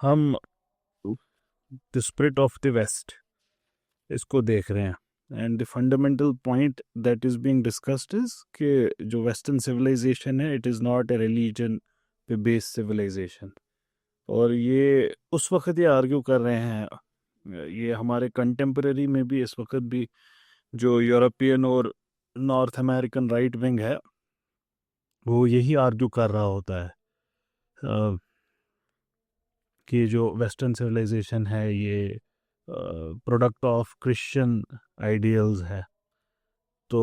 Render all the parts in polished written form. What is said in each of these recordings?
हम the spirit of the west इसको देख रहे हैं, and the fundamental point that is being discussed is कि जो वेस्टर्न सिविलाइजेशन है it is not a religion पे बेस्ड सिविलाइजेशन। और ये उस वक्त ये आर्ग्यू कर रहे हैं, ये हमारे कंटेम्पररी में भी इस वक्त भी जो यूरोपियन और नॉर्थ अमेरिकन राइट विंग है वो यही आर्ग्यू कर रहा होता है कि जो वेस्टर्न सिविलाइजेशन है ये प्रोडक्ट ऑफ क्रिश्चियन आइडियल्स है। तो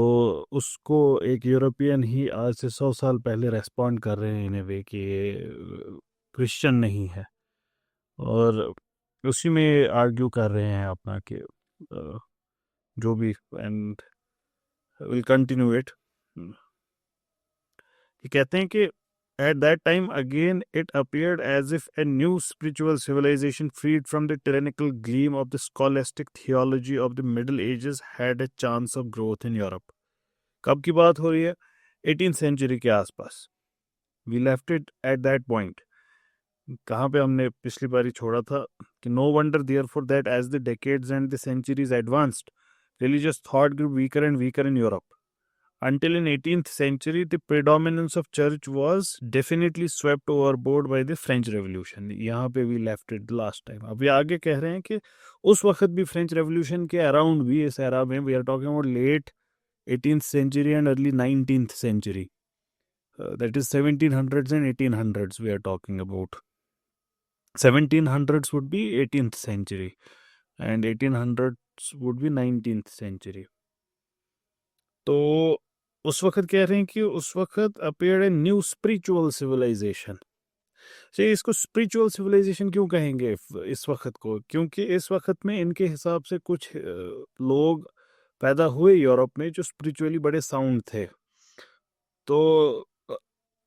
उसको एक यूरोपियन ही आज से 100 साल पहले रेस्पॉन्ड कर रहे हैं इन ए वे कि ये क्रिश्चियन नहीं है, और उसी में आर्ग्यू कर रहे हैं अपना कि जो भी, एंड विल कंटिन्यू इट। ये कहते हैं कि at that time again it appeared as if a new spiritual civilization freed from the tyrannical gleam of the scholastic theology of the Middle Ages had a chance of growth in Europe. कब की बात हो रही है? 18th century के आसपास। We left it at that point. कहाँ पे हमने पिछली बारी छोड़ा था कि no wonder therefore that as the decades and the centuries advanced, religious thought grew weaker and weaker in Europe. Until in 18th century, the predominance of church was definitely swept overboard by the French Revolution. यहाँ पे we left it last time. अभी आगे कह रहे हैं कि उस वक्त भी फ्रेंच रेवोल्यूशन के अराउंड भी, इस एरा में, we are talking about late 18th century and early 19th century. That is 1700s and 1800s we are talking about. 1700s would be 18th century and 1800s would be 19th century. तो उस वक्त कह रहे हैं कि उस वक्त appeared a new spiritual civilization. से इसको स्पिरिचुअल सिविलाइजेशन क्यों कहेंगे इस वक्त को? क्योंकि इस वक्त में इनके हिसाब से कुछ लोग पैदा हुए यूरोप में जो स्पिरिचुअली बड़े साउंड थे। तो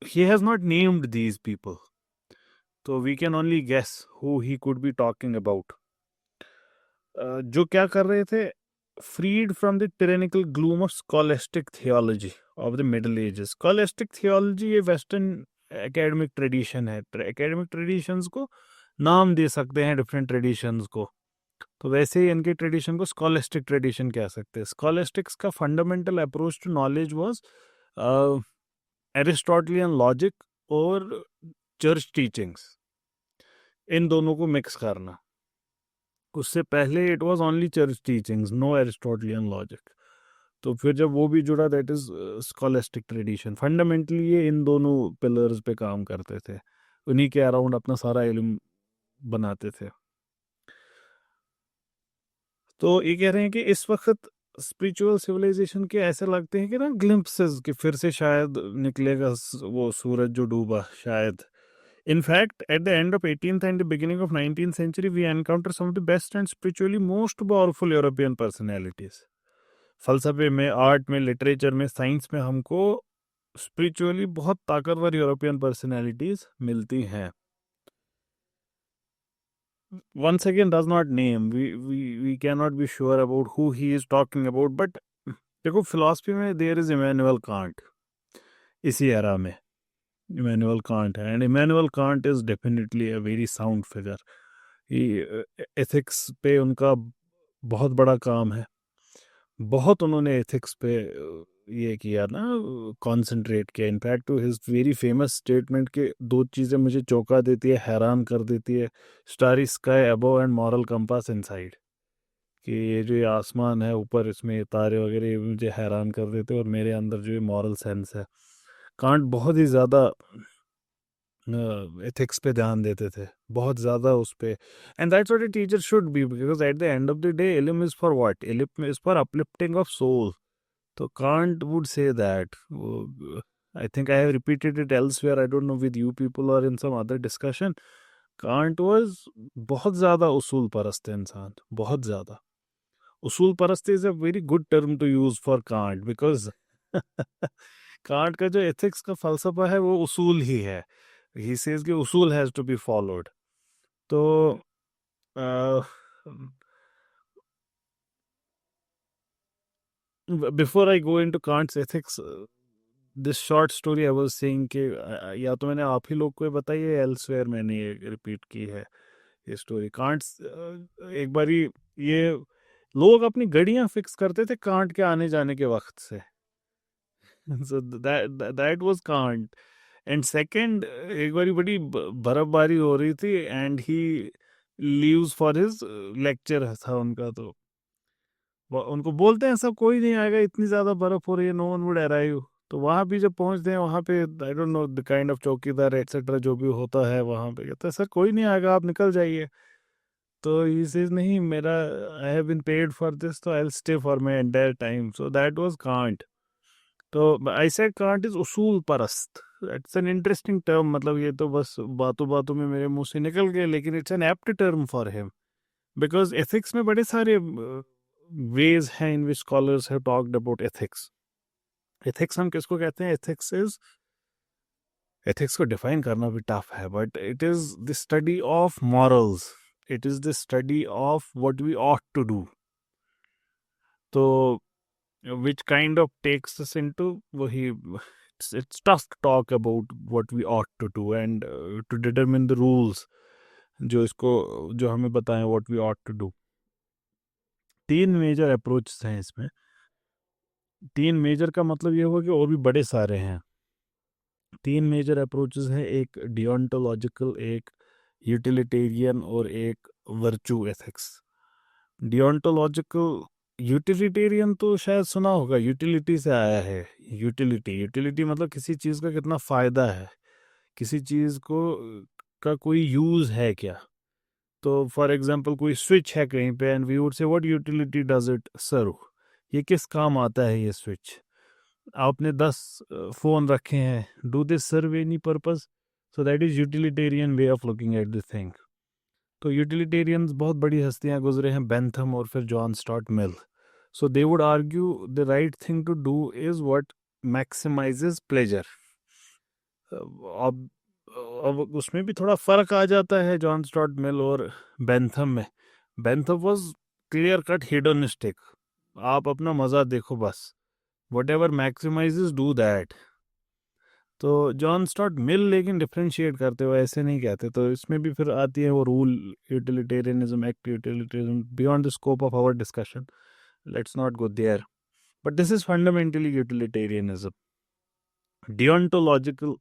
he has not named these people, तो we can only guess who he could be talking about. जो क्या कर रहे थे? freed from the tyrannical gloom of scholastic theology of the Middle Ages. Scholastic theology ये western academic tradition है। Academic traditions को नाम दे सकते हैं डिफरेंट ट्रेडिशंस को, तो वैसे ही इनके ट्रेडिशन को स्कॉलेस्टिक ट्रेडिशन कह सकते हैं। स्कॉलेस्टिक्स का fundamental approach to knowledge was Aristotelian logic और चर्च टीचिंग्स, इन दोनों को मिक्स करना। उससे पहले it was only church teachings, no Aristotelian logic. तो फिर जब वो भी जुड़ा, that is scholastic tradition. Fundamentally ये इन दोनों पिलर्स पे काम करते थे, उन्हीं के अराउंड अपना सारा इल्म बनाते थे। तो ये कह रहे हैं कि इस वक्त स्पिरिचुअल सिविलाइजेशन के ऐसे लगते हैं कि ना ग्लिम्पसेस, कि फिर से शायद निकलेगा वो सूरज जो डूबा, शायद। In fact, at the end of 18th and the beginning of 19th century, we encounter some of the best and spiritually most powerful European personalities. फलसफे में, आर्ट में, लिटरेचर में, साइंस में हमको स्पिरिचुअली बहुत ताकतवर यूरोपियन पर्सनैलिटीज मिलती हैं। Once again does not name, we cannot be sure about who he is talking about, but देखो फिलॉसफी में देयर इज इमैनुअल कांट, इसी एरा में इमैनुअल कांट है, and Immanuel Kant is definitely a very sound figure. Ethics पे उनका बहुत बड़ा काम है, बहुत उन्होंने एथिक्स पे ये किया ना, कंसंट्रेट किया। In fact to his very famous statement के दो चीज़ें मुझे चौंका देती है, हैरान कर देती है: starry sky above and moral compass inside. कि ये जो ये आसमान है ऊपर, इसमें ये तारे वगैरह, ये मुझे हैरान कर देते हैं, और मेरे अंदर जो ये मॉरल सेंस है। कांट बहुत ही ज़्यादा एथिक्स पे ध्यान देते थे, बहुत ज़्यादा उस पे। And that's what a teacher should be, because at the end of the day इल्म इज़ फॉर व्हाट? इल्म is for uplifting of soul. तो Kant would say that. I think I have repeated it elsewhere. I don't know with you people or in some other discussion. Kant was बहुत ज़्यादा उसूल परस्त इंसान, बहुत ज़्यादा। उसूल परस्त is a very good term to use for Kant because can't का जो एथिक्स का फलसफा है वो उसूल ही है। He says कि उसूल has to be followed. तो before I go into Kant's ethics, this short story I was saying कि या तो मैंने आप ही लोग को बताई है एल्सवेयर मैंने ये रिपीट की है, ये स्टोरी कांट एक बारी ये लोग अपनी घड़ियां फिक्स करते थे कांट के आने जाने के वक्त से. So that was can't. And second, एक बारी बड़ी बर्फबारी हो रही थी and he leaves for his lecture था उनका. तो उनको बोलते हैं सब कोई नहीं आएगा, इतनी ज्यादा बर्फ हो रही है, नो वन वुड अराइव. तो वहां भी जब पहुंचते हैं वहां पे I don't know the kind of चौकीदार एटसेट्रा जो भी होता है वहां पे, कहता है सर कोई नहीं आएगा, आप निकल जाइए. तो ही सेज नहीं, मेरा I have been paid for this, तो I will stay for my entire time. So that was Kant. तो आई सेड कांट इज उसूल परस्त. It's an interesting term. मतलब ये तो बस बातों बातों में मेरे मुंह से निकल गए, लेकिन it's an apt term for him. Because ethics में बड़े सारे ways हैं in which scholars have talked about ethics. Ethics हम किसको कहते हैं? Ethics को define करना भी tough है, but it is the study of morals. It is the study of what we ought to do. तो which kind of takes us into वही, it's tough to talk about what we ought to do and to determine the rules जो हमें बताएं what we ought to do. 3 major approach हैं इसमें. 3 major का मतलब ये हुआ कि और भी बड़े सारे हैं. 3 मेजर अप्रोचेस हैं. एक डियोंटोलॉजिकल, एक यूटिलिटेरियन और एक वर्चू एथिक्स. डियोंटोलॉजिकल, यूटिलिटेरियन तो शायद सुना होगा, यूटिलिटी से आया है. यूटिलिटी मतलब किसी चीज़ का कितना फ़ायदा है, किसी चीज़ को का कोई यूज़ है क्या. तो फॉर एग्जांपल कोई स्विच है कहीं पे and we would say what utility does it serve. ये किस काम आता है ये स्विच. आपने 10 फ़ोन रखे हैं, do this serve any purpose. So that is utilitarian way of looking at this thing. तो यूटिलिटेरियंस बहुत बड़ी हस्तियां गुजरे हैं, बेंथम और फिर John Stuart Mill. So they would argue the right thing to do is what maximises pleasure. अब उसमें भी थोड़ा फ़र्क आ जाता है जॉन स्टॉर्ट मिल और बेंथम में. Bentham was clear cut hedonistic. आप अपना मज़ा देखो बस, whatever maximizes do that. तो जॉन स्टॉर्ट मिल लेकिन डिफरेंशिएट करते हुए ऐसे नहीं कहते. तो इसमें भी फिर आती है वो rule, utilitarianism, act utilitarianism, beyond the scope of our discussion. Let's not go there, but this is fundamentally utilitarianism. Deontological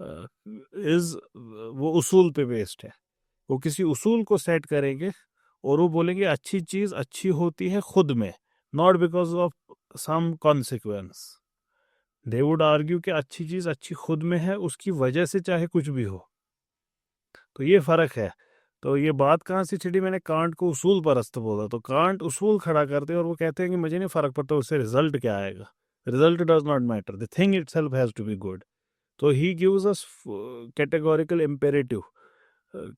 is वो उसूल पे बेस्ड है. वो किसी उसूल को सेट करेंगे और वो बोलेंगे अच्छी चीज़ अच्छी होती है खुद में, not because of some consequence. They would argue कि अच्छी चीज़ अच्छी खुद में है, उसकी वजह से चाहे कुछ भी हो. तो ये फ़र्क है. तो ये बात कहाँ से छिड़ी, मैंने कांट को उसूल परस्त बोला. तो कांट उसूल खड़ा करते हैं और वो कहते हैं कि मुझे नहीं फ़र्क पड़ता उससे रिजल्ट क्या आएगा, result does not matter, the thing itself has to be good. तो he gives us categorical imperative.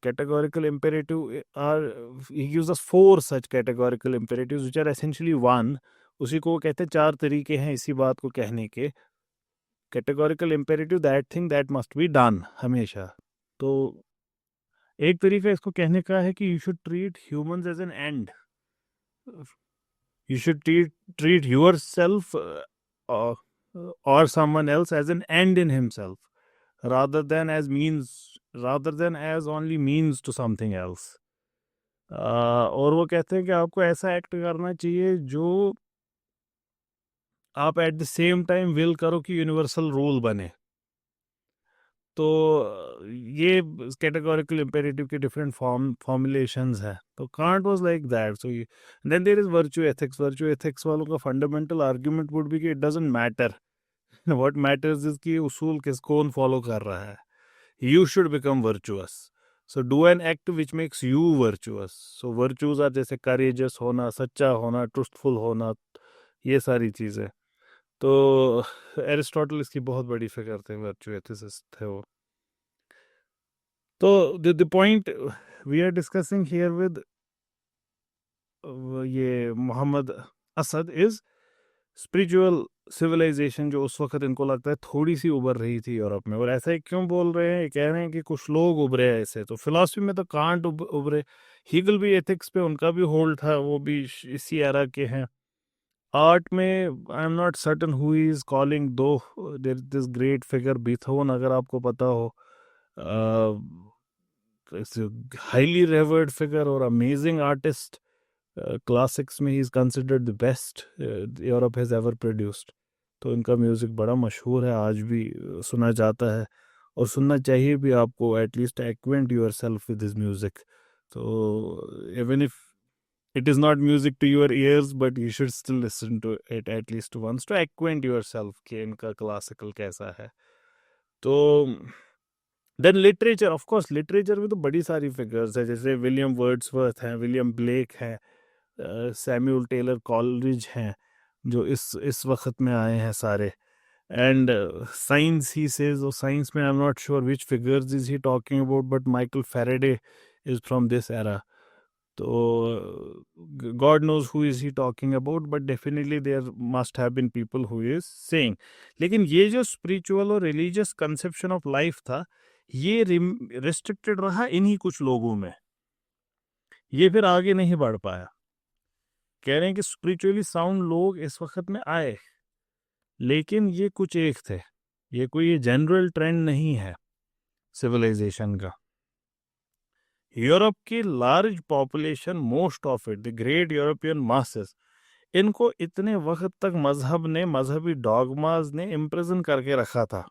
Categorical imperative are, he gives us 4 such categorical imperatives which are essentially one. उसी को वो कहते हैं 4 तरीके हैं इसी बात को कहने के. Categorical imperative, that thing that must be done हमेशा. तो एक तरीका इसको कहने का है कि you should treat humans as an end. You should treat yourself और someone else as an end in himself rather than as means, rather than as only means to something else. और वो कहते हैं कि आपको ऐसा act करना चाहिए जो आप at the same time will करो कि यूनिवर्सल रूल बने. तो ये कैटेगोरिकल इम्पेरेटिव के डिफरेंट फॉर्मुलेशंस हैं. तो Kant was like that. So then there is virtue ethics. Virtue ethics वालों का फंडामेंटल आर्ग्यूमेंट वुड बी कि it doesn't matter. What matters is कि उसूल किस कौन फॉलो कर रहा है. You should become virtuous. So do an act which makes you virtuous. So virtues are जैसे courageous होना, सच्चा होना, truthful होना, ये सारी चीज़ें. तो एरिस्टोटल इसकी बहुत बड़ी फिगर थे, वर्च्यू एथिसिस्ट थे वो. तो the point we are discussing here with ये Mohammad Asad is spiritual civilization जो उस वक्त इनको लगता है थोड़ी सी उभर रही थी यूरोप में. और ऐसा ही क्यों बोल रहे हैं, कह रहे हैं कि कुछ लोग उभरे ऐसे. तो फिलॉसफी में तो कांट उभरे, हीगल भी एथिक्स पे उनका भी होल्ड था, वो भी इसी एरा के हैं. आर्ट में I am not certain who is calling दो दिस ग्रेट फिगर बीथोवन, अगर आपको पता हो. हाईली रेवर्ड फिगर और अमेजिंग आर्टिस्ट. क्लासिक्स में he is considered the best Europe has ever produced. तो इनका म्यूज़िक बड़ा मशहूर है, आज भी सुना जाता है और सुनना चाहिए भी आपको. At least acquaint yourself with this music. तो even if it is not music to your ears, but you should still listen to it at least once to acquaint yourself कि इनका क्लासिकल कैसा है. तो then literature, of course literature में तो बड़ी सारी फिगर्स है, जैसे विलियम वर्ड्सवर्थ हैं, विलियम ब्लेक हैं, सैम्यूल टेलर कॉलरिज हैं, जो इस वक्त में आए हैं सारे. एंड साइंस ही सेज, और साइंस में I am not sure which figures is he talking about, but Michael Faraday is from this era. तो God knows who is he talking about, but definitely there must have been people who is saying. लेकिन ये जो spiritual और religious conception of life था, ये restricted रहा इन्हीं कुछ लोगों में. ये फिर आगे नहीं बढ़ पाया. कह रहे हैं कि spiritually sound लोग इस वक्त में आए, लेकिन ये कुछ एक थे. ये कोई जनरल ट्रेंड नहीं है सिविलाइजेशन का. यूरोप की large population, most of it the great European masses, इनको इतने वक्त तक मजहब ने, मजहबी डॉगमास ने इम्प्रिजन करके रखा था.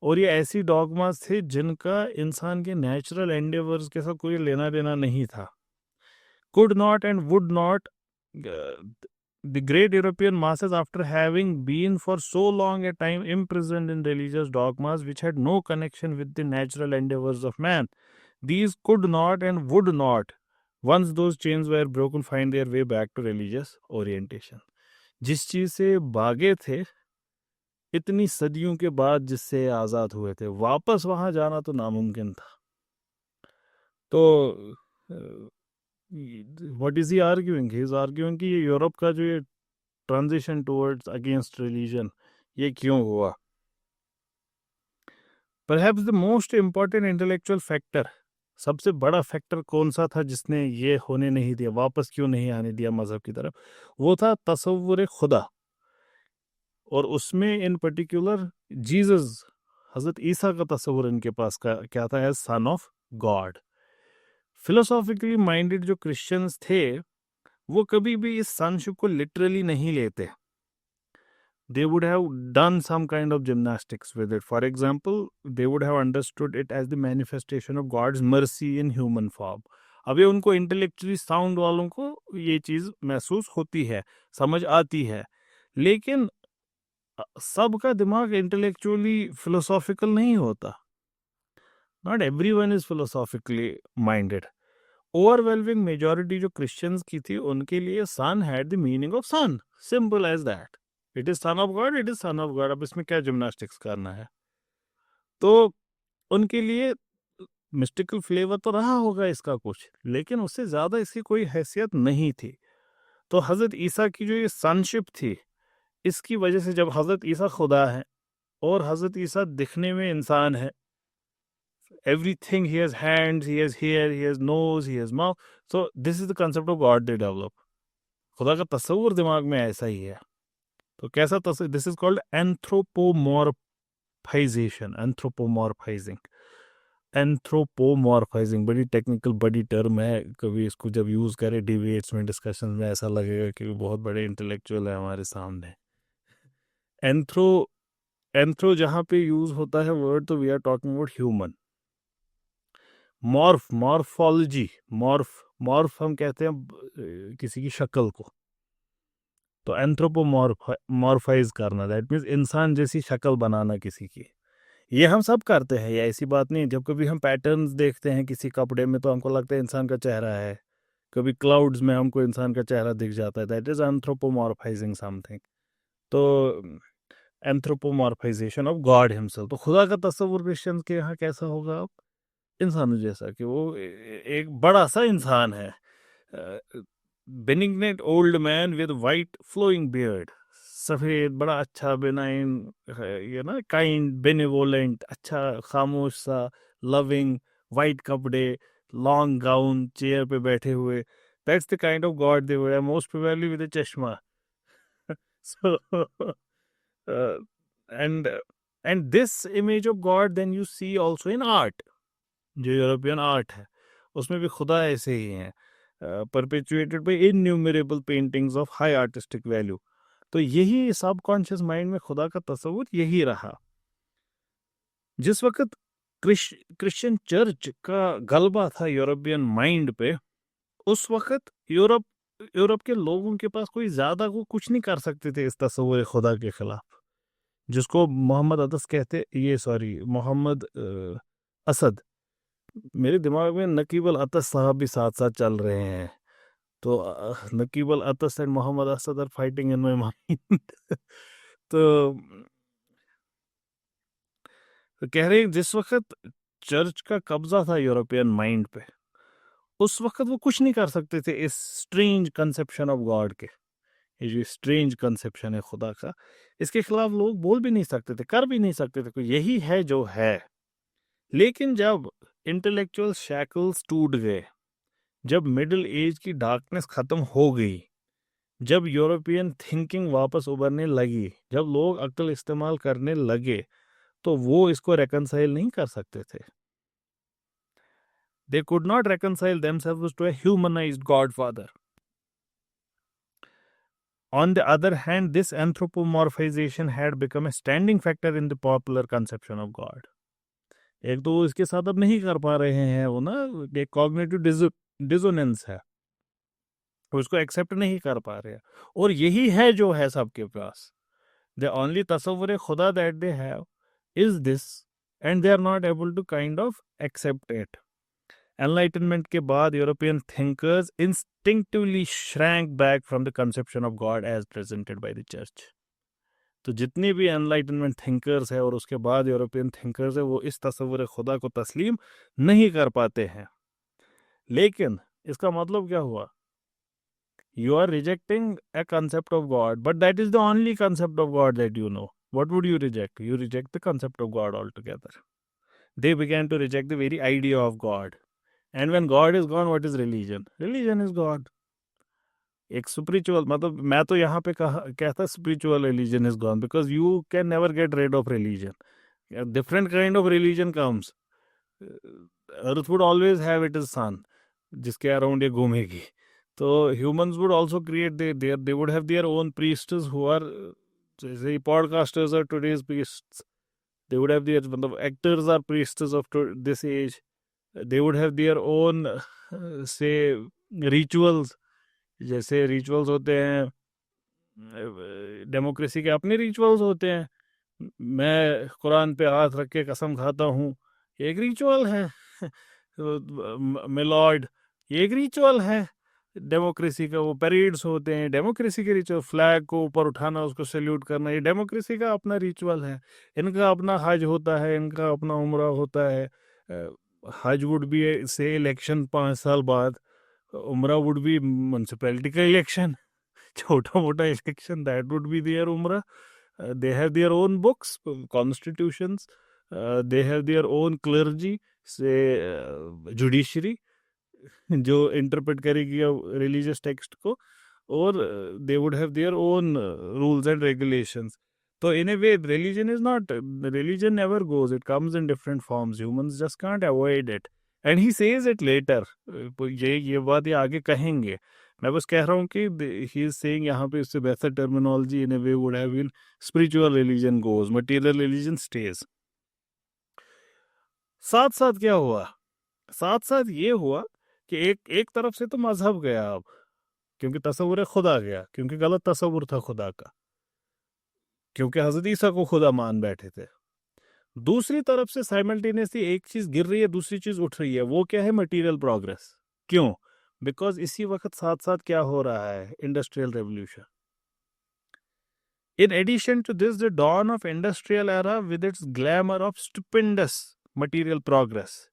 और ये ऐसी डॉगमास थे जिनका इंसान के नेचुरल एंडेवर्स के साथ कोई लेना देना नहीं था. Could not and would not. The great European masses, after having been for so long a time imprisoned in religious dogmas which had no connection with the natural endeavors of man, these could not and would not, once those chains were broken, find their way back to religious orientation. जिस चीज से भागे थे इतनी सदियों के बाद, जिससे आज़ाद हुए थे, वापस वहां जाना तो नामुमकिन था. तो what is he arguing? He is arguing कि ये यूरोप का जो ये ट्रांजिशन टुवर्ड्स अगेंस्ट रिलीजन, ये क्यों हुआ. Perhaps the most important intellectual factor, सबसे बड़ा फैक्टर कौन सा था जिसने ये होने नहीं दिया, वापस क्यों नहीं आने दिया मजहब की तरफ? वो था तसव्वुर खुदा. और उसमें इन पर्टिकुलर जीसस, हजरत ईसा का तसव्वुर इनके पास का क्या था? As son of God. Philosophically minded जो क्रिश्चियंस थे, वो कभी भी इस सनशिप को लिटरली नहीं लेते. They would have done some kind of gymnastics with it. For example, they would have understood it as the manifestation of God's mercy in human form. अभी उनको इंटेलेक्चुअली साउंड वालों को ये चीज महसूस होती है, समझ आती है, लेकिन सबका दिमाग इंटेलेक्चुअली फिलोसॉफिकल नहीं होता. Not everyone is philosophically minded. Overwhelming majority जो क्रिश्चियंस की थी, उनके लिए son had the meaning of son, simple as that. It is son of God, it is son of God. अब इसमें क्या जिम्नास्टिक्स करना है? तो उनके लिए मिस्टिकल फ्लेवर तो रहा होगा इसका कुछ, लेकिन उससे ज्यादा इसकी कोई हैसियत नहीं थी. तो हजरत ईसा की जो ये सनशिप थी, इसकी वजह से जब हजरत ईसा खुदा है और हजरत ईसा दिखने में इंसान है, everything, he has hands, he has hair, he has nose, he has mouth. So this is the concept of God they develop. खुदा का तस्वुर दिमाग में ऐसा ही है. तो कैसा तस्वुर? This is called anthropomorphisation, anthropomorphising. Anthropomorphising बड़ी टेक्निकल, बड़ी टर्म है. कभी इसको जब यूज करें डिबेट्स में, डिस्कशन में, ऐसा लगेगा कि बहुत बड़े इंटेलेक्चुअल है हमारे सामने. एंथ्रो जहाँ पे यूज होता है वर्ड, तो we are talking about human. Morph, morphology, morph हम कहते हैं किसी की शक्ल को. तो एंथ्रोपोमॉर्फाइज करना, दैट मीन्स इंसान जैसी शक्ल बनाना किसी की. ये हम सब करते हैं, ये ऐसी बात नहीं. जब कभी हम पैटर्न्स देखते हैं किसी कपड़े में, तो हमको लगता है इंसान का चेहरा है. कभी क्लाउड्स में हमको इंसान का चेहरा दिख जाता है, दैट इज एंथ्रोपोमॉर्फाइजिंग समथिंग. तो एंथ्रोपोमॉर्फाइजेशन ऑफ गॉड हिमसेल्फ. तो खुदा का तस्वुर क्रिश्चियंस के यहाँ कैसा होगा? अब इंसानों जैसा, कि वो एक बड़ा सा इंसान है, benignant old man with white flowing beard, सफेद, बड़ा अच्छा, बेनाइन, ये ना, काइंड, बेनिवोलेंट, अच्छा, खामोश सा, लविंग, वाइट कपड़े, लॉन्ग गाउन, चेयर पे बैठे हुए. That's the kind of God they were, most probably with a चश्मा. So and this image of God then you see also in art. जो यूरोपियन आर्ट है उसमें भी खुदा ऐसे ही हैं, perpetuated by innumerable paintings of high artistic value. तो यही सबकॉन्शियस माइंड में खुदा का तस्वुर यही रहा। जिस वक्त क्रिश्चियन चर्च का गलबा था यूरोपियन माइंड पे, उस वक्त यूरोप के लोगों के पास कोई ज्यादा को कुछ नहीं कर सकते थे इस तस्वुर खुदा के खिलाफ, जिसको मोहम्मद अदस कहते, ये सॉरी मोहम्मद असद। मेरे दिमाग में नकीब अल अतस साहब भी साथ साथ चल रहे हैं, तो Naquib al Attas and Muhammad Asad are fighting in my mind. तो कह रहे हैं जिस वक्त चर्च का कब्जा था यूरोपियन माइंड पे, उस वक्त वो कुछ नहीं कर सकते थे इस स्ट्रेंज कंसेप्शन ऑफ गॉड के। ये जो स्ट्रेंज कंसेप्शन है खुदा का, इसके खिलाफ लोग बोल भी नहीं सकते थे, कर भी नहीं सकते थे, यही है जो है। लेकिन जब इंटेलेक्चुअल शैकल्स टूट गए, जब मिडिल एज की डार्कनेस खत्म हो गई, जब यूरोपियन थिंकिंग वापस उभरने लगी, जब लोग अक्ल इस्तेमाल करने लगे, तो वो इसको रेकनसाइल नहीं कर सकते थे। They could not reconcile themselves to a humanized Godfather. On the other hand, this anthropomorphization had become a standing factor in the popular conception of God. एक तो इसके साथ अब नहीं कर पा रहे हैं, वो ना एक कॉग्निटिव डिसोनेंस है, उसको एक्सेप्ट नहीं कर पा रहे हैं, और यही है जो है सबके पास। The only tasawwur खुदा that they have is this, and they are not able to kind of accept it. Enlightenment के बाद European thinkers instinctively shrank back from the conception of God as presented by the church. तो जितनी भी enlightenment thinkers है और उसके बाद European thinkers है, वो इस तस्वुर खुदा को तस्लीम नहीं कर पाते हैं। लेकिन इसका मतलब क्या हुआ? You are rejecting a concept of God, but that is the only concept of God that you know. What would you reject? You reject the concept of God altogether. They began to reject the very idea of God. And when God is gone, what is religion? Religion is God. एक spiritual, मतलब मैं तो यहाँ पे कहता spiritual religion is gone, because you can never get rid of religion. Different kind of religion comes. Earth would always have it is sun जिसके around ये घूमेगी। तो humans would also create they would have their own priests who are, जैसे podcasters are today's priests, they would have their, मतलब actors are priests of this age, they would have their own say rituals। जैसे rituals होते हैं, democracy के अपने rituals होते हैं। मैं कुरान पे हाथ रख के कसम खाता हूँ, एक रिचुअल है। मिलॉर्ड, ये एक रिचुअल है डेमोक्रेसी का। वो परेड्स होते हैं, डेमोक्रेसी के रिचुअल। फ्लैग को ऊपर उठाना, उसको सैल्यूट करना, ये डेमोक्रेसी का अपना रिचुअल है। इनका अपना हज होता है, इनका अपना उम्रा होता है। हज वुड बी से इलेक्शन 5 साल बाद, उम्रा वुड बी म्यूनसिपैलिटी का इलेक्शन, छोटा मोटा election, that would be there उम्रा। They have their own books, constitutions, they have their own clergy से जुडिशरी जो इंटरप्रेट करेगी रिलीजियस टेक्स्ट को, और they would have their own rules and regulations. So in a way, religion is not, religion never goes, it comes in different forms, humans just can't avoid it, and he says it later। ये बात ये आगे कहेंगे, मैं बस कह रहा हूँ कि he is saying यहाँ पे इससे बेहतर terminology in a way would have been spiritual religion goes, material religion stays। साथ साथ क्या हुआ? साथ साथ ये हुआ कि एक तरफ से तो मजहब गया अब, क्योंकि तस्वुर खुदा गया, क्योंकि गलत तस्वुर था खुदा का, क्योंकि हजरत ईसा को खुदा मान बैठे थे। दूसरी तरफ से साइमल्टेनियसली एक चीज गिर रही है, दूसरी चीज उठ रही है। वो क्या है? Material progress. क्यों? बिकॉज इसी वक्त साथ साथ क्या हो रहा है? Industrial revolution. In addition to this, the dawn of industrial era with its glamour of stupendous material progress,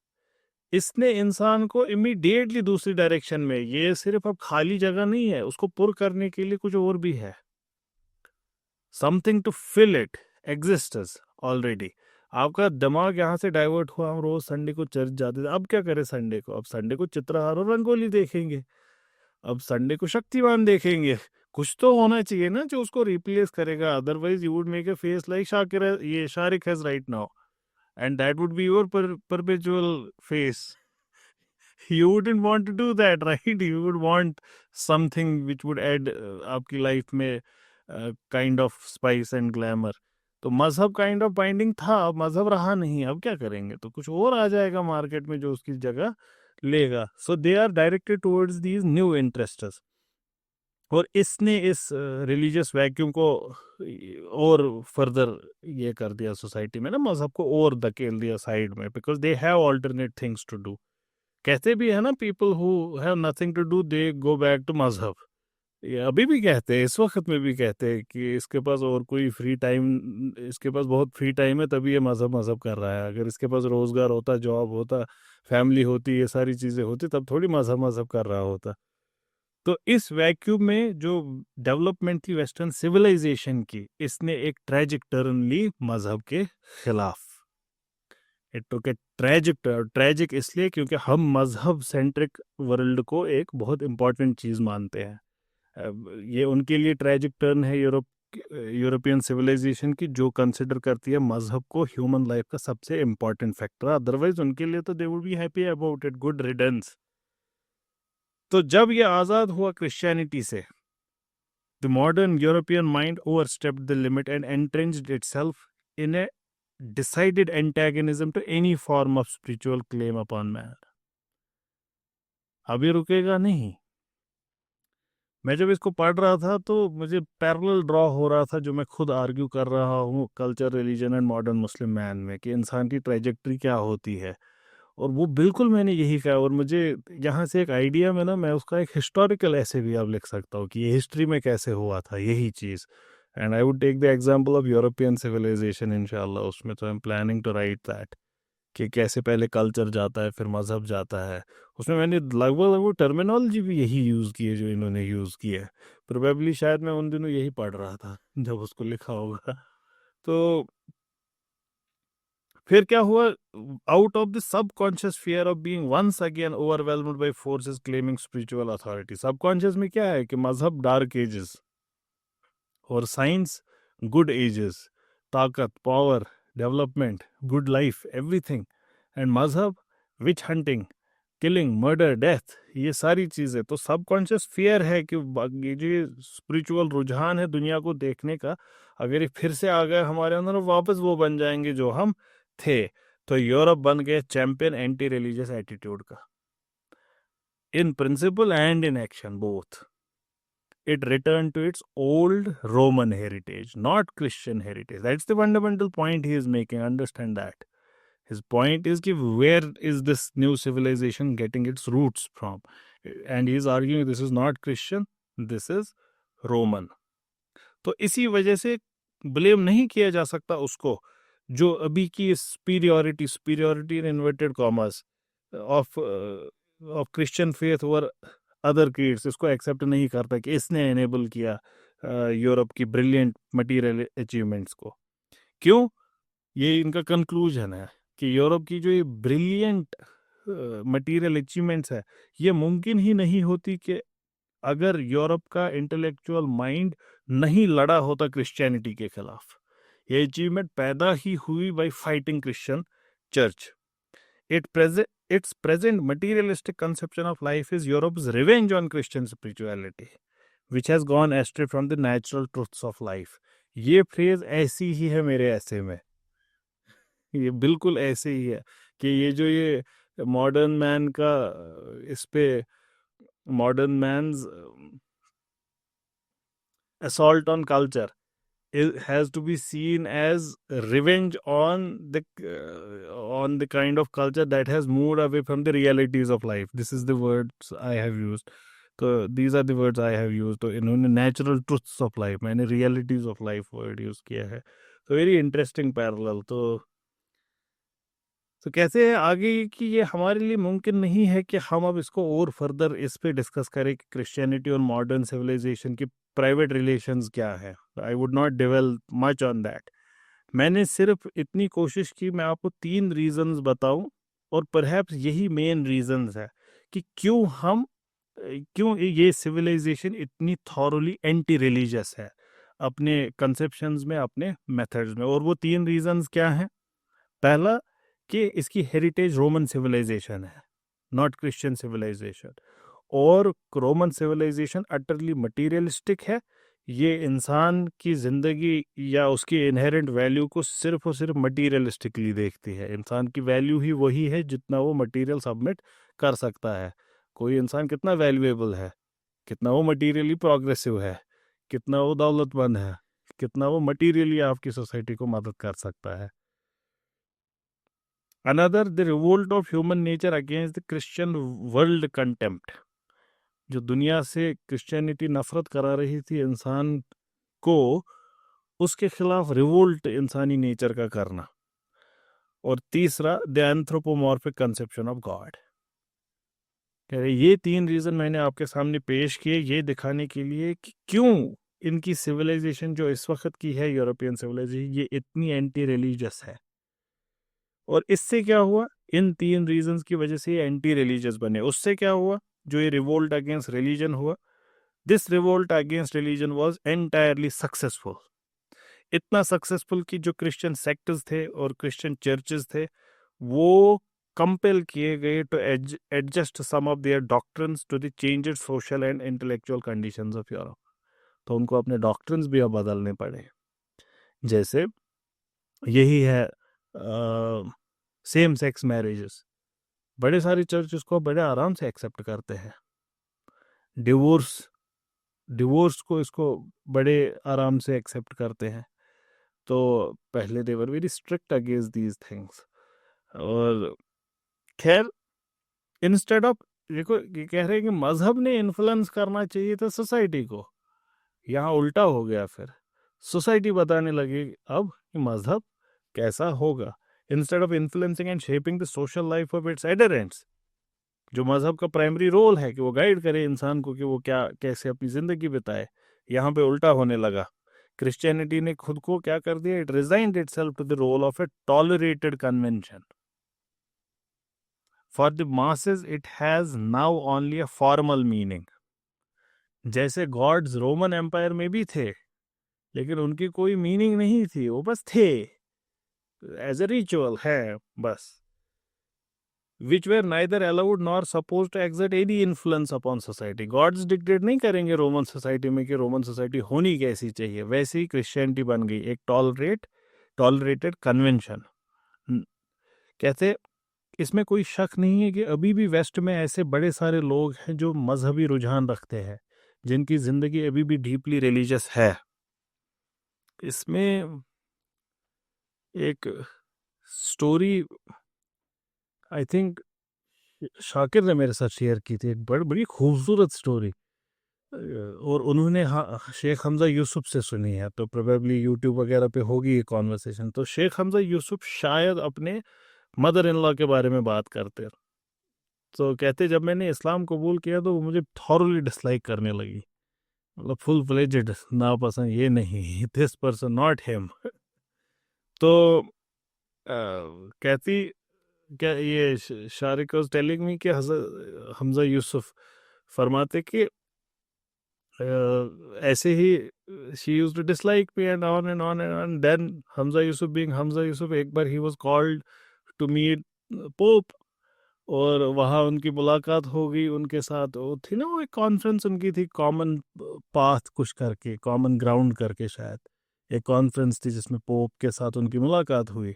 इसने इंसान को इमीडिएटली दूसरी डायरेक्शन में, ये सिर्फ अब खाली जगह नहीं है, उसको पुर करने के लिए कुछ और भी है। Something to fill it exists already. आपका दिमाग यहाँ से डाइवर्ट हुआ, हम रोज संडे को चर्च जाते थे, अब क्या करें संडे को? अब संडे को चित्रहार और रंगोली देखेंगे, अब संडे को शक्तिमान देखेंगे। कुछ तो होना चाहिए ना जो उसको रिप्लेस करेगा, otherwise you would make a face like Shakir, ये Shariq has right now. and that would be your perpetual phase. You wouldn't want to do that, right? You would want something which would add आपकी life में kind of spice and glamour. तो मजहब kind of binding था, अब मजहब रहा नहीं, अब क्या करेंगे? तो कुछ और आ जाएगा मार्केट में जो उसकी जगह लेगा. So they are directed towards these new interests. और इसने इस रिलीजियस वैक्यूम को और फर्दर ये कर दिया सोसाइटी में ना, मजहब को और धकेल दिया साइड में, because they have alternate things to do. कहते भी है ना, people who have nothing to do they go back to मजहब. ये अभी भी कहते हैं, इस वक्त में भी कहते हैं कि इसके पास और कोई फ्री टाइम, इसके पास बहुत फ्री टाइम है तभी ये मजहब मजहब कर रहा है. अगर इसके पास रोजगार होता, जॉब होता, फैमिली होती, ये सारी चीजें होती, तब थोड़ी मजहब मजहब कर रहा होता. तो इस वैक्यूम में जो डेवलपमेंट थी वेस्टर्न सिविलाइजेशन की, इसने एक ट्रेजिक टर्न ली मजहब के खिलाफ. इट टुक ए ट्रेजिक इसलिए क्योंकि हम मजहब सेंट्रिक वर्ल्ड को एक बहुत इंपॉर्टेंट चीज मानते हैं. ये उनके लिए ट्रेजिक टर्न है यूरोपियन सिविलाइजेशन की, जो कंसिडर करती है मजहब को ह्यूमन लाइफ का सबसे इंपॉर्टेंट फैक्टर. अदरवाइज उनके लिए तो they would be happy about it, good riddance. तो जब ये आज़ाद हुआ क्रिश्चियनिटी से, the modern European mind overstepped the limit and entrenched itself in a decided antagonism to any form of spiritual claim upon man. अभी रुकेगा नहीं. मैं जब इसको पढ़ रहा था तो मुझे पैरेलल ड्रॉ हो रहा था जो मैं खुद आर्ग्यू कर रहा हूँ culture, religion and modern Muslim man में, कि इंसान की ट्रेजेक्ट्री क्या होती है. और वो बिल्कुल मैंने यही कहा. और मुझे यहाँ से एक आइडिया में ना, मैं उसका एक हिस्टोरिकल ऐसे भी आप लिख सकता हूँ कि ये हिस्ट्री में कैसे हुआ था यही चीज़. And I would take the example of European civilisation इंशाल्लाह. उसमें तो I am planning to write that, कि कैसे पहले कल्चर जाता है फिर मजहब जाता है. उसमें मैंने लगभग टर्मिनोलॉजी भी यही यूज़ की है जो इन्होंने यूज़ की है. प्रोबेबली शायद मैं उन दिनों यही पढ़ रहा था जब उसको लिखा होगा. तो फिर क्या हुआ? Out of the subconscious fear of being once again overwhelmed by forces claiming spiritual authority. Subconscious में क्या है कि मजहब डार्क एजेस और साइंस गुड एजेस, ताकत, power, development, good life, everything. And मजहब witch hunting, killing, murder, death, ये सारी चीज़ें. तो सबकॉन्शियस फियर है कि ये जो स्पिरिचुअल रुझान है दुनिया को देखने का, अगर ये फिर से आ गए हमारे अंदर, वापस वो बन जाएंगे जो हम थे. तो यूरोप बन गए चैंपियन एंटी रिलीजियस एटीट्यूड का, in principle and in action both. It returned to its old Roman heritage, not Christian heritage. That's the fundamental point he is making. Understand that. His point is कि where is this new civilization getting its roots from? And he is arguing this is not Christian, this is Roman. तो इसी वजह से blame नहीं किया जा सकता उसको जो अभी की superiority in inverted commas of Christian faith over other creeds, इसको एक्सेप्ट नहीं करता कि इसने एनेबल किया यूरोप की ब्रिलियंट मटेरियल अचीवमेंट्स को. क्यों? ये इनका कंक्लूजन है कि यूरोप की जो ये ब्रिलियंट मटेरियल अचीवमेंट्स है, ये मुमकिन ही नहीं होती कि अगर यूरोप का इंटेलेक्चुअल माइंड नहीं लड़ा होता क्रिश्चियनिटी के खिलाफ. ये अचीवमेंट पैदा ही हुई bye fighting Christian church. Its present materialistic conception of life is Europe's revenge on Christian spirituality, which has gone astray from the natural truths of life. ये फ्रेज ऐसी ही है मेरे ऐसे में, ये बिल्कुल ऐसे ही है कि ये जो ये मॉडर्न मैन का इस पे modern man's assault on culture has to be seen as revenge on the kind of culture that has moved away from the realities of life. This is the words I have used. So these are the words I have used. तो इन्होंने natural truths of life, मैंने realities of life word use किया है. So very interesting parallel. तो कैसे है आगे कि ये हमारे लिए मुमकिन नहीं है कि हम अब इसको और फर्दर इस पे डिस्कस करें कि क्रिश्चियनिटी और मॉडर्न सिविलाइजेशन की प्राइवेट रिलेशंस क्या है. I would not dwell much on that. मैंने सिर्फ इतनी कोशिश की मैं आपको 3 रीजंस बताऊं, और परहैप्स यही मेन रीजंस है कि क्यों ये सिविलाइजेशन इतनी थॉरली एंटी रिलीजियस है अपने कंसेप्शंस में, अपने मेथड्स में. और वो 3 रीजंस क्या हैं? पहला कि इसकी हेरिटेज रोमन सिविलाइजेशन है, नॉट क्रिश्चियन सिविलाइजेशन, और रोमन सिविलाइजेशन अटरली मटीरियलिस्टिक है। ये इंसान की ज़िंदगी या उसकी इनहेरेंट वैल्यू को सिर्फ और सिर्फ मटीरियलिस्टिकली देखती है। इंसान की वैल्यू ही वही है जितना वो मटीरियल सबमिट कर सकता है। कोई इंसान कितना वैल्यूएबल है, कितना वो मटीरियली प्रोग्रेसिव है, कितना वो दौलतमंद है, कितना वो मटीरियली आपकी सोसाइटी को मदद कर सकता है। Another the revolt of human nature against the Christian world contempt. जो दुनिया से क्रिश्चियनिटी नफरत करा रही थी इंसान को, उसके खिलाफ रिवोल्ट इंसानी नेचर का करना। और तीसरा the anthropomorphic conception of God. ये 3 रीजन मैंने आपके सामने पेश किए ये दिखाने के लिए कि क्यों इनकी सिविलाइजेशन जो इस वक्त की है, यूरोपियन सिविलाइजेशन, ये इतनी एंटी रिलीजियस है। और इससे क्या हुआ, इन 3 रीजंस की वजह से ये एंटी रिलीजियस बने। उससे क्या हुआ, जो ये रिवोल्ट अगेंस्ट रिलीजन हुआ, this revolt against religion was entirely successful. इतना सक्सेसफुल कि जो क्रिश्चियन सेक्टर्स थे और क्रिश्चियन चर्चेस थे, वो कंपेल किए गए to adjust some of their doctrines to the changed social and intellectual conditions of Europe. तो उनको अपने डॉक्ट्रिन्स भी अब बदलने पड़े। जैसे यही है सेम सेक्स मैरिजेस। बड़े सारे चर्च उसको बड़े आराम से एक्सेप्ट करते हैं। डिवोर्स को इसको बड़े आराम से एक्सेप्ट करते हैं। तो पहले they were very strict against these things. और खैर, इंस्टेड ऑफ, देखो ये कह रहे हैं कि मजहब ने इन्फ्लुएंस करना चाहिए था सोसाइटी को, यहाँ उल्टा हो गया। फिर सोसाइटी बताने लगी अब कि मजहब कैसा होगा। Instead of influencing and shaping the social life of its adherents, जो मजहब का प्राइमरी रोल है कि वो गाइड करे इंसान को कि वो क्या कैसे अपनी जिंदगी बिताए, यहाँ पे उल्टा होने लगा। क्रिश्चियनिटी ने खुद को क्या कर दिया, it resigned itself to the role of a tolerated convention. For the masses it has now only a formal meaning. जैसे गॉड्स रोमन एम्पायर में भी थे, लेकिन उनकी कोई मीनिंग नहीं थी, वो बस थे, एज ए रिचुअल है बस। which were neither allowed nor supposed to exert any influence upon society. Gods dictate नहीं करेंगे रोमन सोसाइटी में कि रोमन सोसाइटी होनी कैसी चाहिए। वैसे ही क्रिश्चियनिटी बन गई एक टॉलरेटेड कन्वेंशन। कहते इसमें कोई शक नहीं है कि अभी भी वेस्ट में ऐसे बड़े सारे लोग हैं जो मजहबी रुझान रखते हैं, जिनकी जिंदगी अभी भी डीपली रिलीजियस है। इसमें एक स्टोरी आई थिंक शाकिर ने मेरे साथ शेयर की थी, एक बड़ी खूबसूरत स्टोरी। और उन्होंने शेख हमजा यूसुफ से सुनी है, तो प्रोबेबली यूट्यूब वगैरह पे होगी ये कॉन्वर्सेशन। तो शेख हमजा यूसुफ शायद अपने मदर इन लॉ के बारे में बात करते। तो कहते जब मैंने इस्लाम कबूल किया तो वो मुझे थॉरली डिसलाइक करने लगी, मतलब फुल फ्लेजेड नापसंद, ये नहीं, दिस पर्सन नॉट हिम। तो कहती क्या ये शारिक वाज टेलिंग मी कि हमजा यूसुफ फरमाते कि ऐसे ही she used to dislike me and on and on and on. Then Hamza Yusuf being Hamza Yusuf, एक बार he was called to meet Pope, और वहाँ उनकी मुलाकात हो गई उनके साथ। वो थी ना, वो एक कॉन्फ्रेंस उनकी थी, कॉमन पाथ कुछ करके, कॉमन ग्राउंड करके, शायद एक कॉन्फ्रेंस थी जिसमें पोप के साथ उनकी मुलाकात हुई।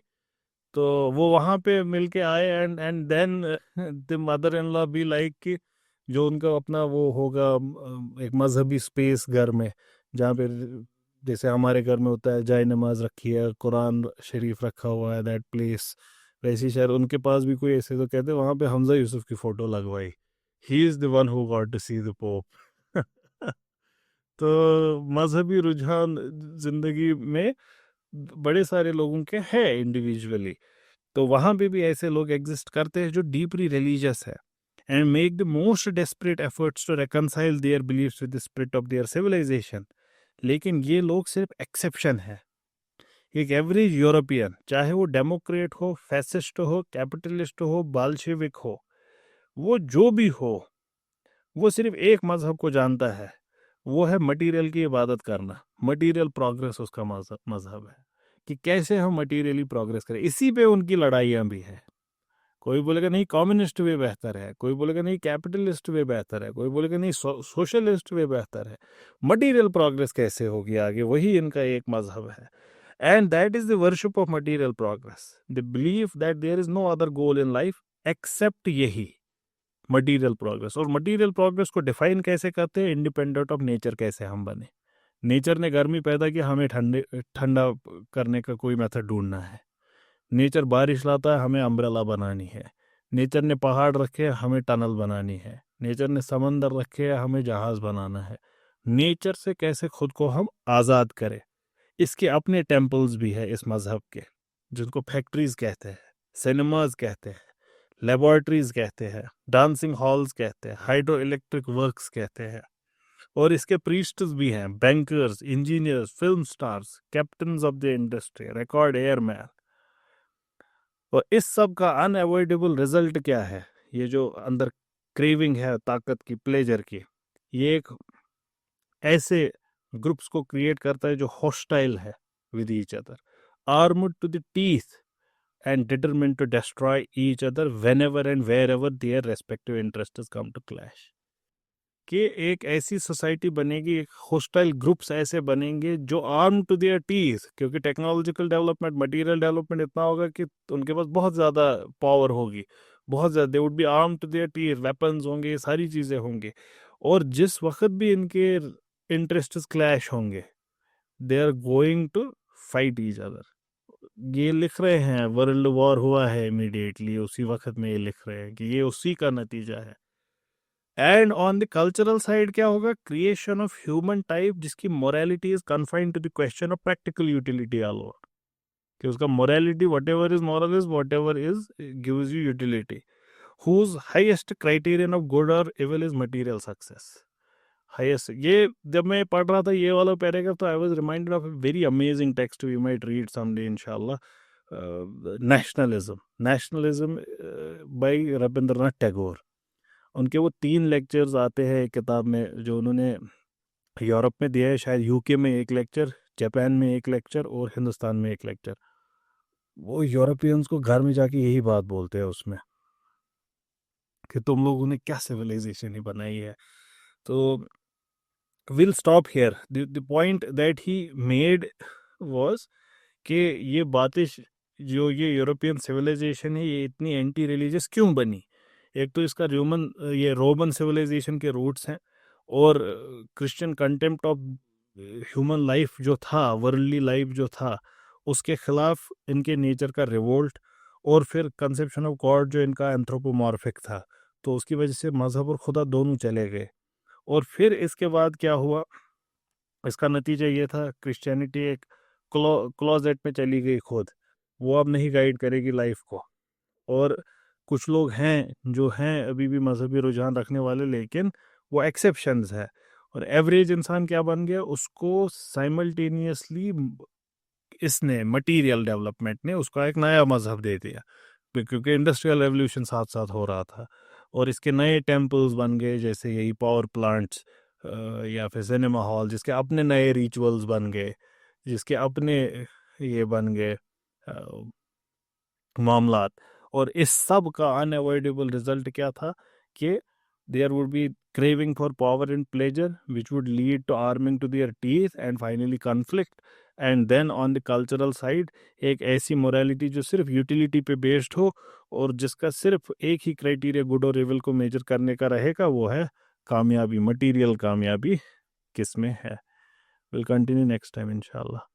तो वो वहाँ पे मिल के आए and then the mother in law be like कि जो उनका अपना वो होगा एक मजहबी स्पेस घर में, जहाँ पे जैसे हमारे घर में होता है जाय नमाज रखी है, कुरान शरीफ रखा हुआ है, दैट प्लेस, वैसी शायद उनके पास भी कोई ऐसे, तो कहते वहाँ पे हमजा यूसुफ की फोटो लगवाई, he is the one who got to see the pope. तो मजहबी रुझान जिंदगी में बड़े सारे लोगों के हैं इंडिविजुअली, तो वहाँ पे भी ऐसे लोग एग्जिस्ट करते हैं जो डीपली रिलीजियस है and make the most desperate efforts to reconcile their beliefs with the spirit of their civilization. लेकिन ये लोग सिर्फ एक्सेप्शन है। एक एवरेज यूरोपियन, चाहे वो डेमोक्रेट हो, फैसिस्ट हो, कैपिटलिस्ट हो, बाल्शेविक हो, वो जो भी हो, वो सिर्फ एक मजहब को जानता है, वो है मटेरियल की इबादत करना। मटेरियल प्रोग्रेस उसका मजहब है। कि कैसे हम मटीरियली प्रोग्रेस करें। इसी पे उनकी लड़ाइयाँ भी है। कोई बोलेगा नहीं कम्युनिस्ट वे बेहतर है, कोई बोलेगा नहीं कैपिटलिस्ट वे बेहतर है, कोई बोलेगा नहीं सोशलिस्ट वे बेहतर है। मटीरियल प्रोग्रेस कैसे होगी आगे, वही इनका एक मजहब है। And that is the worship of material progress. The believe that there is no other goal in life except यही मटीरियल प्रोग्रेस। और मटीरियल प्रोग्रेस को डिफाइन कैसे करते हैं, इंडिपेंडेंट ऑफ नेचर कैसे हम बने। नेचर ने गर्मी पैदा की, हमें ठंडा करने का कोई मेथड ढूंढना है। नेचर बारिश लाता है, हमें अम्ब्रेला बनानी है। नेचर ने पहाड़ रखे हैं, हमें टनल बनानी है। नेचर ने समंदर रखे हैं, हमें जहाज बनाना है। नेचर से कैसे खुद को हम आज़ाद करें, इसके अपने टेम्पल्स भी है इस मज़हब के, जिनको फैक्ट्रीज कहते हैं, सिनेमाज कहते हैं, लेबॉर्ट्रीज कहते हैं, डांसिंग हॉल्स कहते हैं, हाइड्रो इलेक्ट्रिक वर्क्स कहते हैं। और इसके प्रीस्ट्स भी हैं, bankers, engineers, film stars, captains of the industry, record airman. और इस सब का अनअवॉइडेबल रिजल्ट क्या है, ये जो अंदर क्रेविंग है ताकत की, प्लेजर की, ये एक ऐसे ग्रुप्स को क्रिएट करता है जो हॉस्टाइल है with each other, armed to the teeth and determined to destroy each other whenever and wherever their respective interests come to clash। कि एक ऐसी सोसाइटी बनेगी, एक हॉस्टाइल ग्रुप्स ऐसे बनेंगे जो आर्म टू देयर टीथ, क्योंकि टेक्नोलॉजिकल डेवलपमेंट, मटेरियल डेवलपमेंट इतना होगा कि उनके पास बहुत ज़्यादा पावर होगी, बहुत ज़्यादा, they would be arm to their teeth, weapons होंगे, सारी चीज़ें होंगी। और जिस वक्त भी इनके इंटरेस्ट्स क्लैश होंगे, they are going to fight each other. ये लिख रहे हैं वर्ल्ड वॉर हुआ है इमीडिएटली, उसी वक्त में ये लिख रहे हैं कि ये उसी का नतीजा है। And on the cultural side क्या होगा, क्रिएशन ऑफ ह्यूमन टाइप जिसकी morality is confined to the question of practical utility alone, कि उसका morality whatever is moral is whatever is gives you utility, whose highest criterion of good और evil is material success. Highest, ये जब मैं पढ़ रहा था ये वाला पैराग्राफ, तो I was reminded of a very amazing text we might read someday इंशाल्लाह, नेशनलिज्म बाय रविंद्रनाथ टैगोर। उनके वो 3 लेक्चर्स आते हैं एक किताब में, जो उन्होंने यूरोप में दिया है, शायद यूके में एक लेक्चर, जापान में एक लेक्चर और हिंदुस्तान में एक लेक्चर। वो यूरोपियंस को घर में जाके यही बात बोलते हैं उसमें कि तुम लोगों ने क्या सिविलाइजेशन ही बनाई है। तो will stop here. The point that he made was कि ये बातें जो ये यूरोपियन सिविलाइजेशन है, ये इतनी एंटी रिलीजियस क्यों बनी। एक तो इसका रोमन सिविलाइजेशन के रूट्स हैं, और Christian contempt of human life जो था, वर्ल्डली लाइफ जो था, उसके खिलाफ इनके नेचर का रिवोल्ट, और फिर कंसेप्शन ऑफ गॉड जो इनका एंथ्रोपोमॉर्फिक था, तो उसकी वजह से मजहब और खुदा दोनों चले गए। और फिर इसके बाद क्या हुआ, इसका नतीजा ये था, क्रिश्चियनिटी एक क्लोजेट में चली गई खुद, वो अब नहीं गाइड करेगी लाइफ को। और कुछ लोग हैं जो हैं अभी भी मजहबी रुझान रखने वाले, लेकिन वो एक्सेप्शंस है। और एवरेज इंसान क्या बन गया, उसको साइमल्टेनियसली इसने मटेरियल डेवलपमेंट ने उसका एक नया मजहब दे दिया, क्योंकि इंडस्ट्रियल रेवोल्यूशन साथ साथ हो रहा था, और इसके नए टेम्पल्स बन गए, जैसे यही पावर प्लांट्स या फिर सिनेमा हॉल, जिसके अपने नए रिचुअल्स बन गए, जिसके अपने ये बन गए मामलात। और इस सब का अनअवॉइडेबल रिजल्ट क्या था कि there would be craving for power and pleasure, which would lead to arming to their teeth and finally conflict। and then on the cultural side, एक ऐसी morality जो सिर्फ utility पे based हो, और जिसका सिर्फ एक ही क्राइटेरिया गुड और एविल को मेजर करने का रहेगा, वो है कामयाबी, मटेरियल कामयाबी किस में है। विल कंटिन्यू नेक्स्ट टाइम इंशाल्लाह।